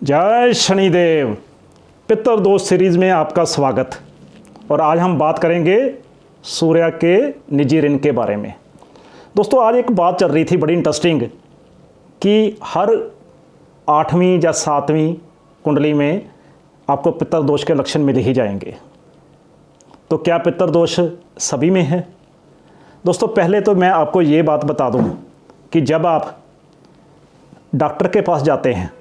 जय शनिदेव। पितृदोष सीरीज में आपका स्वागत। और आज हम बात करेंगे सूर्य के निजी ऋण के बारे में। दोस्तों, आज एक बात चल रही थी बड़ी इंटरेस्टिंग कि हर 8वीं या 7वीं कुंडली में आपको पितृदोष के लक्षण मिल ही जाएंगे। तो क्या पितृदोष सभी में है? दोस्तों, पहले तो मैं आपको ये बात बता दूं कि जब आप डॉक्टर के पास जाते हैं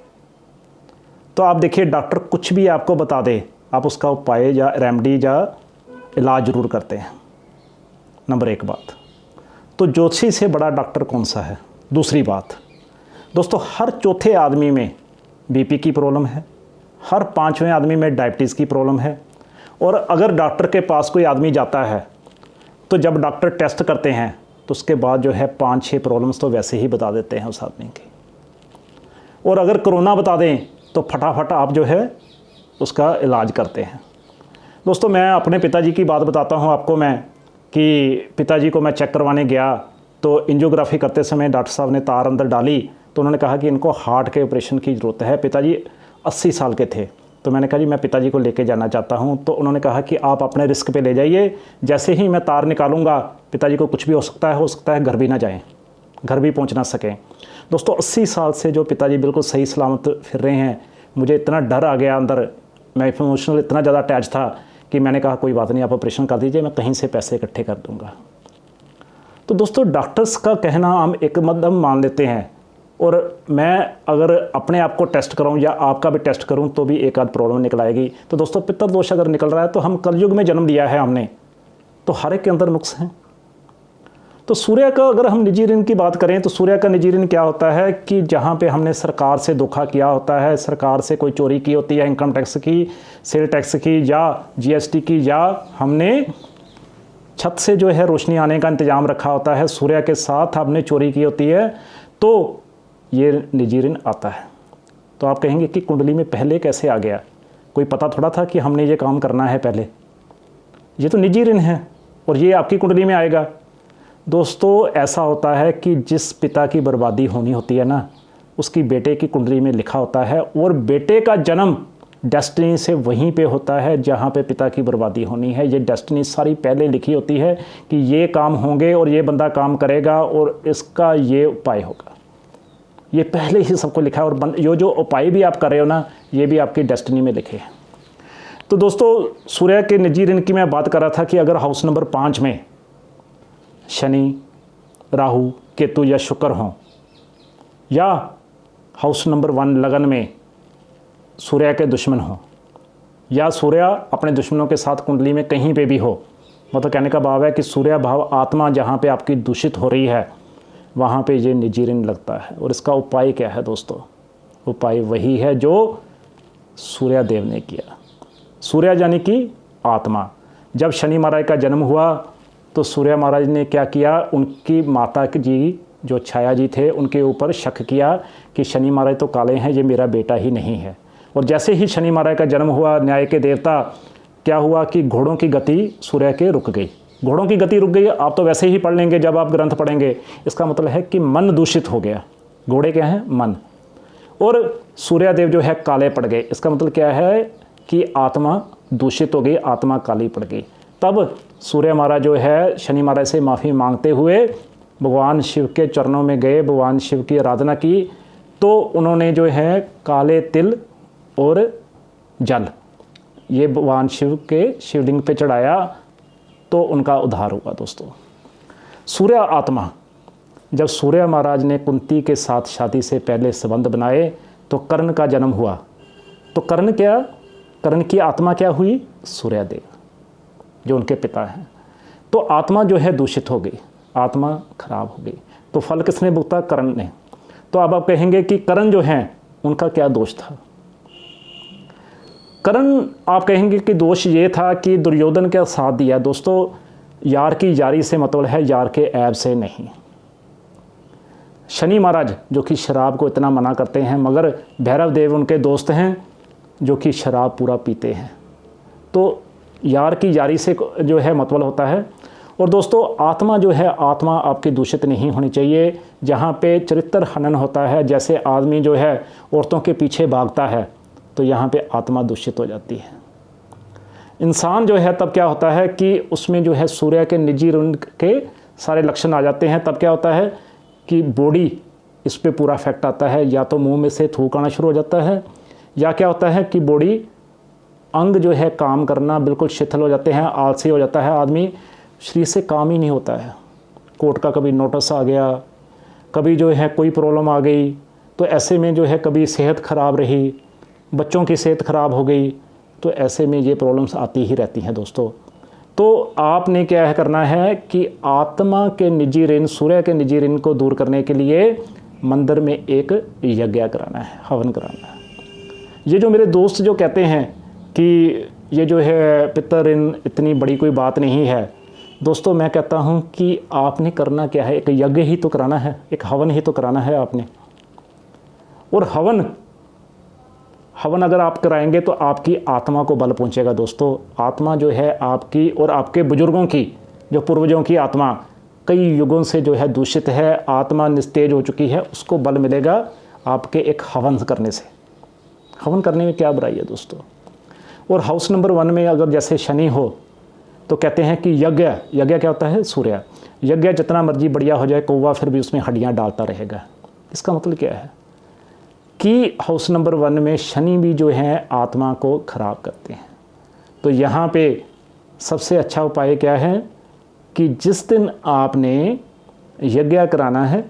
तो आप देखिए, डॉक्टर कुछ भी आपको बता दे, आप उसका उपाय या रेमेडी या इलाज ज़रूर करते हैं। नंबर एक बात। तो ज्योतिषी से बड़ा डॉक्टर कौन सा है? दूसरी बात, दोस्तों, हर चौथे आदमी में बीपी की प्रॉब्लम है, हर 5वें आदमी में डायबिटीज़ की प्रॉब्लम है। और अगर डॉक्टर के पास कोई आदमी जाता है तो जब डॉक्टर टेस्ट करते हैं तो उसके बाद जो है 5-6 प्रॉब्लम्स तो वैसे ही बता देते हैं उस आदमी की। और अगर कोरोना बता दें तो फटाफट आप जो है उसका इलाज करते हैं। दोस्तों, मैं अपने पिताजी की बात बताता हूं आपको मैं कि पिताजी को मैं चेक करवाने गया तो एंजियोग्राफी करते समय डॉक्टर साहब ने तार अंदर डाली तो उन्होंने कहा कि इनको हार्ट के ऑपरेशन की ज़रूरत है। पिताजी 80 साल के थे। तो मैंने कहा जी मैं पिताजी को लेके जाना चाहता हूं। तो उन्होंने कहा कि आप अपने रिस्क पे ले जाइए, जैसे ही मैं तार निकालूंगा पिताजी को कुछ भी हो सकता है घर भी ना जाएँ, घर भी पहुंच ना सकें। दोस्तों, 80 साल से जो पिताजी बिल्कुल सही सलामत फिर रहे हैं, मुझे इतना डर आ गया अंदर, मैं इमोशनल इतना ज़्यादा अटैच था कि मैंने कहा कोई बात नहीं, आप ऑपरेशन कर दीजिए, मैं कहीं से पैसे इकट्ठे कर दूंगा। तो दोस्तों, डॉक्टर्स का कहना हम एक मध्यम मान लेते हैं। और मैं अगर अपने आप को टेस्ट कराऊं या आपका भी टेस्ट करूं तो भी एक आध प्रॉब्लम निकल आएगी। तो दोस्तों, पितृदोष अगर निकल रहा है तो हम कलयुग में जन्म लिया है हमने, तो हर एक के अंदर नुक्स हैं। तो सूर्य का अगर हम निजी ऋण की बात करें तो सूर्य का निजी ऋण क्या होता है कि जहाँ पे हमने सरकार से धोखा किया होता है, सरकार से कोई चोरी की होती है, इनकम टैक्स की, सेल टैक्स की या जीएसटी की, या हमने छत से जो है रोशनी आने का इंतज़ाम रखा होता है, सूर्य के साथ हमने चोरी की होती है, तो ये निजी ऋण आता है। तो आप कहेंगे कि कुंडली में पहले कैसे आ गया? कोई पता थोड़ा था कि हमने ये काम करना है पहले? ये तो निजी ऋण है और ये आपकी कुंडली में आएगा। दोस्तों, ऐसा होता है कि जिस पिता की बर्बादी होनी होती है ना, उसकी बेटे की कुंडली में लिखा होता है, और बेटे का जन्म डेस्टिनी से वहीं पे होता है जहाँ पे पिता की बर्बादी होनी है। ये डेस्टिनी सारी पहले लिखी होती है कि ये काम होंगे और ये बंदा काम करेगा और इसका ये उपाय होगा। ये पहले ही सबको लिखा है, और जो उपाय भी आप कर रहे हो ना, ये भी आपकी डेस्टिनी में लिखे हैं। तो दोस्तों, सूर्य के निजी ऋण की मैं बात कर रहा था कि अगर हाउस नंबर 5 में शनि, राहु, केतु या शुक्र हों, या हाउस नंबर 1 लगन में सूर्य के दुश्मन हों, या सूर्य अपने दुश्मनों के साथ कुंडली में कहीं पे भी हो, मतलब कहने का भाव है कि सूर्य भाव आत्मा जहाँ पे आपकी दूषित हो रही है वहाँ पे ये निजी ऋण लगता है। और इसका उपाय क्या है दोस्तों? उपाय वही है जो सूर्य देव ने किया। सूर्य यानी कि आत्मा। जब शनि महाराज का जन्म हुआ तो सूर्य महाराज ने क्या किया? उनकी माता जी जो छाया जी थे उनके ऊपर शक किया कि शनि महाराज तो काले हैं, ये मेरा बेटा ही नहीं है। और जैसे ही शनि महाराज का जन्म हुआ, न्याय के देवता, क्या हुआ कि घोड़ों की गति सूर्य के रुक गई। घोड़ों की गति रुक गई, आप तो वैसे ही पढ़ लेंगे जब आप ग्रंथ पढ़ेंगे। इसका मतलब है कि मन दूषित हो गया। घोड़े क्या हैं? मन। और सूर्यदेव जो है काले पड़ गए। इसका मतलब क्या है कि आत्मा दूषित हो गई, आत्मा काली पड़ गई। तब सूर्य महाराज जो है शनि महाराज से माफ़ी मांगते हुए भगवान शिव के चरणों में गए, भगवान शिव की आराधना की, तो उन्होंने जो है काले तिल और जल ये भगवान शिव के शिवलिंग पे चढ़ाया, तो उनका उद्धार हुआ। दोस्तों, सूर्य आत्मा, जब सूर्य महाराज ने कुंती के साथ शादी से पहले संबंध बनाए तो कर्ण का जन्म हुआ। तो कर्ण की आत्मा क्या हुई? सूर्यदेव जो उनके पिता हैं। तो आत्मा जो है दूषित हो गई, आत्मा खराब हो गई, तो फल किसने भुगता? कर्ण ने। तो अब आप कहेंगे कि कर्ण जो हैं उनका क्या दोष था? कर्ण, आप कहेंगे कि दोष ये था कि दुर्योधन का साथ दिया। दोस्तों, यार की यारी से मतलब है, यार के ऐब से नहीं। शनि महाराज जो कि शराब को इतना मना करते हैं, मगर भैरव देव उनके दोस्त हैं जो कि शराब पूरा पीते हैं। तो यार की यारी से जो है मतलब होता है। और दोस्तों आत्मा जो है, आत्मा आपकी दूषित नहीं होनी चाहिए। जहाँ पे चरित्र हनन होता है, जैसे आदमी जो है औरतों के पीछे भागता है, तो यहाँ पे आत्मा दूषित हो जाती है। इंसान जो है तब क्या होता है कि उसमें जो है सूर्य के निजी ऋण के सारे लक्षण आ जाते हैं। तब क्या होता है कि बॉडी, इस पे पूरा इफेक्ट आता है। या तो मुंह में से थूक आना शुरू हो जाता है, या क्या होता है कि बॉडी अंग जो है काम करना बिल्कुल शिथिल हो जाते हैं, आलसी हो जाता है आदमी, शरीर से काम ही नहीं होता है। कोर्ट का कभी नोटिस आ गया, कभी जो है कोई प्रॉब्लम आ गई, तो ऐसे में जो है कभी सेहत ख़राब रही, बच्चों की सेहत ख़राब हो गई, तो ऐसे में ये प्रॉब्लम्स आती ही रहती हैं दोस्तों। तो आपने क्या है करना है कि आत्मा के निजी ऋण, सूर्य के निजी ऋण को दूर करने के लिए मंदिर में एक यज्ञ कराना है, हवन कराना है। ये जो मेरे दोस्त जो कहते हैं कि ये जो है पितृ ऋण इतनी बड़ी कोई बात नहीं है, दोस्तों मैं कहता हूँ कि आपने करना क्या है, एक यज्ञ ही तो कराना है, एक हवन ही तो कराना है आपने। और हवन अगर आप कराएंगे तो आपकी आत्मा को बल पहुंचेगा दोस्तों। आत्मा जो है आपकी और आपके बुजुर्गों की, जो पूर्वजों की आत्मा कई युगों से जो है दूषित है, आत्मा निस्तेज हो चुकी है, उसको बल मिलेगा आपके एक हवन करने से। हवन करने में क्या बुराई है दोस्तों। और हाउस नंबर 1 में अगर जैसे शनि हो तो कहते हैं कि यज्ञ क्या होता है, सूर्य। यज्ञ जितना मर्जी बढ़िया हो जाए, कौवा फिर भी उसमें हड्डियाँ डालता रहेगा। इसका मतलब क्या है कि हाउस नंबर 1 में शनि भी जो है आत्मा को खराब करते हैं। तो यहाँ पे सबसे अच्छा उपाय क्या है कि जिस दिन आपने यज्ञ कराना है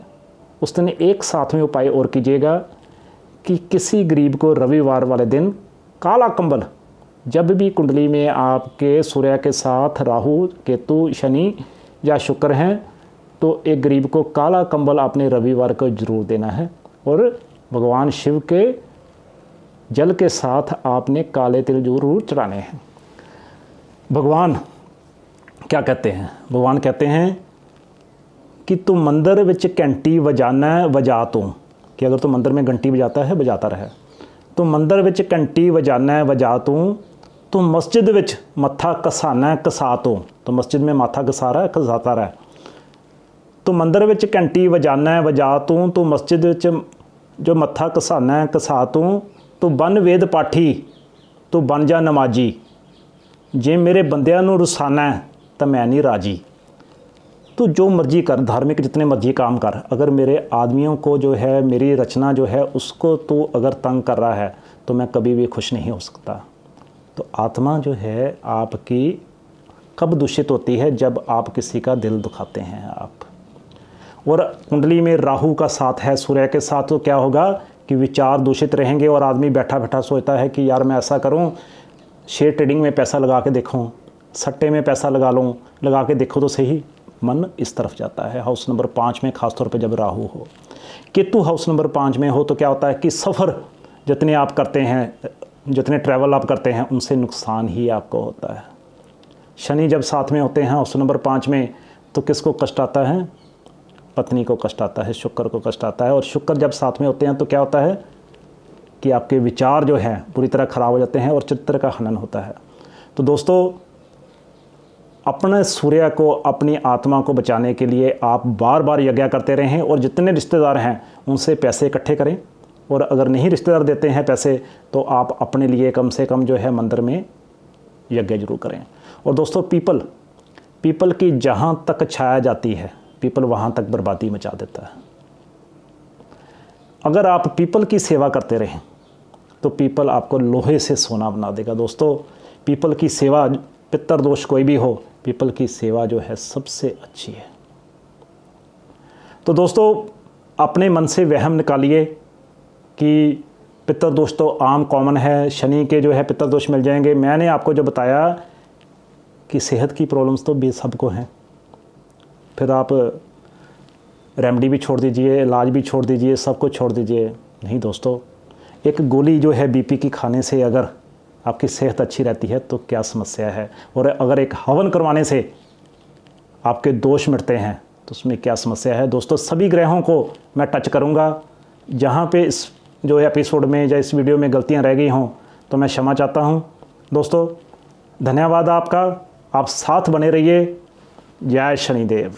उस दिन एक साथ में उपाय और कीजिएगा कि किसी गरीब को रविवार वाले दिन काला कंबल, जब भी कुंडली में आपके सूर्य के साथ राहु, केतु, शनि या शुक्र हैं, तो एक गरीब को काला कंबल आपने रविवार को जरूर देना है। और भगवान शिव के जल के साथ आपने काले तिल जरूर चढ़ाने हैं। भगवान क्या कहते हैं, भगवान कहते हैं कि तू मंदिर विच घंटी वजाना वजा तू, कि अगर तू मंदिर में घंटी बजाता है बजाता रहे। तो मंदिर विच घंटी वजाना वजा तू मस्जिद विच मत्था कसाना कसा तू, तो मस्जिद में माथा घसा रहा है, घसाता रहा। तो मंदिर विच घंटी वजाना वजा तू मस्जिद विच जो मत्था घसाना घसा तू बन वेद पाठी, तू बन जा नमाजी, जे मेरे बंदियां नूं रुसाना तो मैं नहीं राजी। तो जो मर्जी कर, धार्मिक जितने मर्जी काम कर, अगर मेरे आदमियों को जो है, मेरी रचना जो है उसको तो अगर तंग कर रहा है तो मैं कभी भी खुश नहीं हो सकता। तो आत्मा जो है आपकी कब दूषित होती है, जब आप किसी का दिल दुखाते हैं आप। और कुंडली में राहु का साथ है सूर्य के साथ, तो क्या होगा कि विचार दूषित रहेंगे और आदमी बैठा बैठा सोचता है कि यार मैं ऐसा करूं, शेयर ट्रेडिंग में पैसा लगा के देखूं, सट्टे में पैसा लगा के देखो तो सही, मन इस तरफ जाता है। हाउस नंबर 5 में खासतौर पे जब राहु हो, केतु हाउस नंबर 5 में हो, तो क्या होता है कि सफ़र जितने आप करते हैं, जितने ट्रैवल आप करते हैं, उनसे नुकसान ही आपको होता है। शनि जब साथ में होते हैं हाउस नंबर 5 में, तो किसको कष्ट आता है, पत्नी को कष्ट आता है, शुक्र को कष्ट आता है। और शुक्र जब साथ में होते हैं तो क्या होता है कि आपके विचार जो हैं पूरी तरह ख़राब हो जाते हैं और चित्त का हनन होता है। तो दोस्तों अपने सूर्य को, अपनी आत्मा को बचाने के लिए आप बार बार यज्ञ करते रहें और जितने रिश्तेदार हैं उनसे पैसे इकट्ठे करें। और अगर नहीं रिश्तेदार देते हैं पैसे तो आप अपने लिए कम से कम जो है मंदिर में यज्ञ जरूर करें। और दोस्तों पीपल की जहाँ तक छाया जाती है, पीपल वहाँ तक बर्बादी मचा देता है। अगर आप पीपल की सेवा करते रहें तो पीपल आपको लोहे से सोना बना देगा। दोस्तों पीपल की सेवा, पितृ दोष कोई भी हो, पीपल की सेवा जो है सबसे अच्छी है। तो दोस्तों अपने मन से वहम निकालिए कि पितृ दोष तो आम कॉमन है, शनि के जो है पितृ दोष मिल जाएंगे। मैंने आपको जो बताया कि सेहत की प्रॉब्लम्स तो भी सबको हैं, फिर आप रेमडी भी छोड़ दीजिए, इलाज भी छोड़ दीजिए, सब कुछ छोड़ दीजिए। नहीं दोस्तों, एक गोली जो है बीपी की खाने से अगर आपकी सेहत अच्छी रहती है तो क्या समस्या है। और अगर एक हवन करवाने से आपके दोष मिटते हैं तो उसमें क्या समस्या है। दोस्तों सभी ग्रहों को मैं टच करूँगा, जहाँ पे इस जो है एपिसोड में या इस वीडियो में गलतियाँ रह गई हों तो मैं क्षमा चाहता हूँ। दोस्तों धन्यवाद आपका, आप साथ बने रहिए जय शनिदेव।